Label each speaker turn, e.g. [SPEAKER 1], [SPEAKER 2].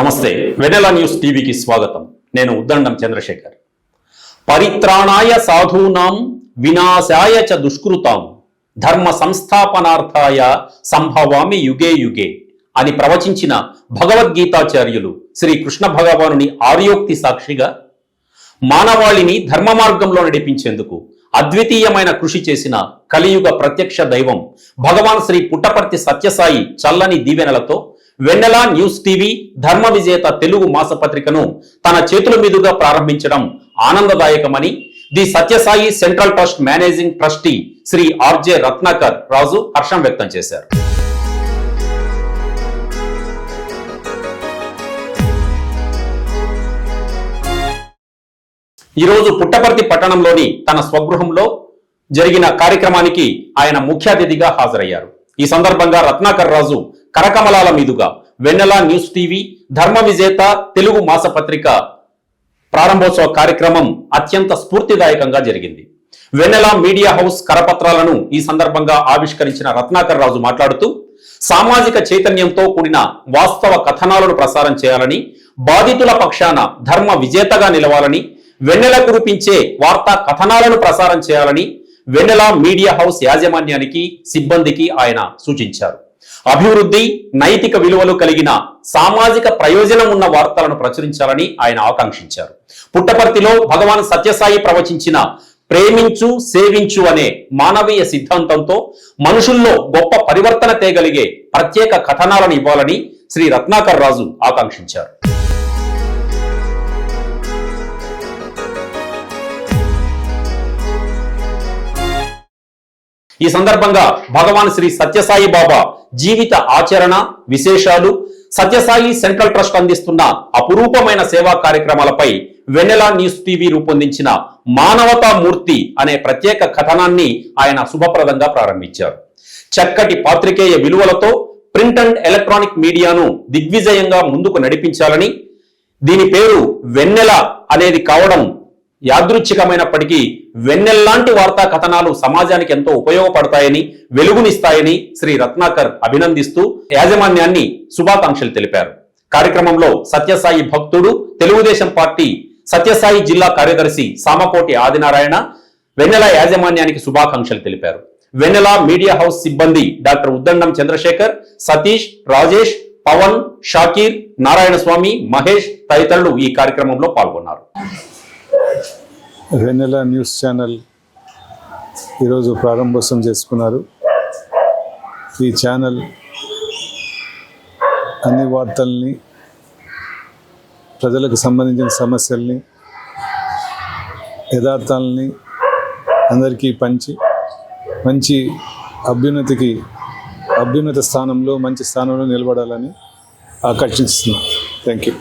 [SPEAKER 1] నమస్తే, వెనెలా న్యూస్ టీవీకి స్వాగతం. నేను ఉద్దండం చంద్రశేఖర్. పరిత్రాణాయ సాధూనాం వినాశాయ చ దుష్కృతాం ధర్మ సంస్థాపనార్థాయ సంభవామి యుగే యుగే అని ప్రవచించిన భగవద్గీతాచార్యులు శ్రీ కృష్ణ భగవానుని ఆర్యోక్తి సాక్షిగా మానవాళిని ధర్మ మార్గంలో నడిపించేందుకు అద్వితీయమైన కృషి చేసిన కలియుగ ప్రత్యక్ష దైవం భగవాన్ శ్రీ పుట్టపర్తి సత్యసాయి చల్లని దీవెనలతో వెన్నెలా న్యూస్ టీవీ ధర్మ విజేత తెలుగు మాసపత్రికను తన చేతుల మీదుగా ప్రారంభించడం ఆనందదాయకమని the Sathya Sai central trust managing trustee Shri RJ Ratnakar Raju హర్షం వ్యక్తం చేశారు. ఈరోజు పుట్టపర్తి పట్టణంలోని తన స్వగృహంలో జరిగిన కార్యక్రమానికి ఆయన ముఖ్య అతిథిగా హాజరయ్యారు. ఈ సందర్భంగా రత్నాకర్ రాజు కరకమలాల మీదుగా వెన్నెలా న్యూస్ టీవీ ధర్మ విజేత తెలుగు మాసపత్రిక ప్రారంభోత్సవ కార్యక్రమం అత్యంత స్ఫూర్తిదాయకంగా జరిగింది. వెన్నెలా మీడియా హౌస్ కరపత్రాలను ఈ సందర్భంగా ఆవిష్కరించిన రత్నాకర్ రాజు మాట్లాడుతూ సామాజిక చైతన్యంతో కూడిన వాస్తవ కథనాలను ప్రసారం చేయాలని, బాధితుల పక్షాన ధర్మ విజేతగా నిలవాలని, వెన్నెల కురిపించే వార్తా కథనాలను ప్రసారం చేయాలని వెన్నెలా మీడియా హౌస్ యాజమాన్యానికి, సిబ్బందికి ఆయన సూచించారు. అభివృద్ధి, నైతిక విలువలు కలిగిన సామాజిక ప్రయోజనం ఉన్న వార్తలను ప్రచురించాలని ఆయన ఆకాంక్షించారు. పుట్టపర్తిలో భగవాన్ సత్యసాయి ప్రవచించిన ప్రేమించు సేవించు అనే మానవీయ సిద్ధాంతంతో మనుషుల్లో గొప్ప పరివర్తన తేగలిగే ప్రత్యేక కథనాలను ఇవ్వాలని శ్రీ రత్నాకర్ రాజు ఆకాంక్షించారు. ఈ సందర్భంగా భగవాన్ శ్రీ సత్యసాయి బాబా జీవిత ఆచరణ, విశేషాలు, సత్యసాయి సెంట్రల్ ట్రస్ట్ అందిస్తున్న అపురూపమైన సేవా కార్యక్రమాలపై వెన్నెలా న్యూస్ టీవీ రూపొందించిన మానవతా మూర్తి అనే ప్రత్యేక కథనాన్ని ఆయన శుభప్రదంగా ప్రారంభించారు. చక్కటి పాత్రికేయ విలువలతో ప్రింట్ అండ్ ఎలక్ట్రానిక్ మీడియాను దిగ్విజయంగా ముందుకు నడిపించాలని, దీని పేరు వెన్నెల అనేది కావడం యాదృచ్ఛికమైనప్పటికీ వెన్నెల్లాంటి వార్తా కథనాలు సమాజానికి ఎంతో ఉపయోగపడతాయని, వెలుగునిస్తాయని శ్రీ రత్నాకర్ అభినందిస్తూ యాజమాన్యాన్ని శుభాకాంక్షలు తెలిపారు. కార్యక్రమంలో సత్యసాయి భక్తుడు, తెలుగుదేశం పార్టీ సత్యసాయి జిల్లా కార్యదర్శి సామకోటి ఆదినారాయణ వెన్నెల యాజమాన్యానికి శుభాకాంక్షలు తెలిపారు. వెన్నెల మీడియా హౌస్ సిబ్బంది డాక్టర్ ఉద్దండం చంద్రశేఖర్, సతీష్, రాజేష్, పవన్, షాకీర్, నారాయణ స్వామి, మహేష్ తదితరులు ఈ కార్యక్రమంలో పాల్గొన్నారు.
[SPEAKER 2] వెన్నెలా న్యూస్ ఛానల్ ఈరోజు ప్రారంభోత్సవం చేసుకున్నారు. ఈ ఛానల్ అన్ని వార్తల్ని, ప్రజలకు సంబంధించిన సమస్యల్ని, యథార్థాలని అందరికీ పంచి మంచి అభ్యున్నత స్థానంలో, మంచి స్థానంలో నిలబడాలని ఆకాంక్షిస్తున్నాం. Thank you.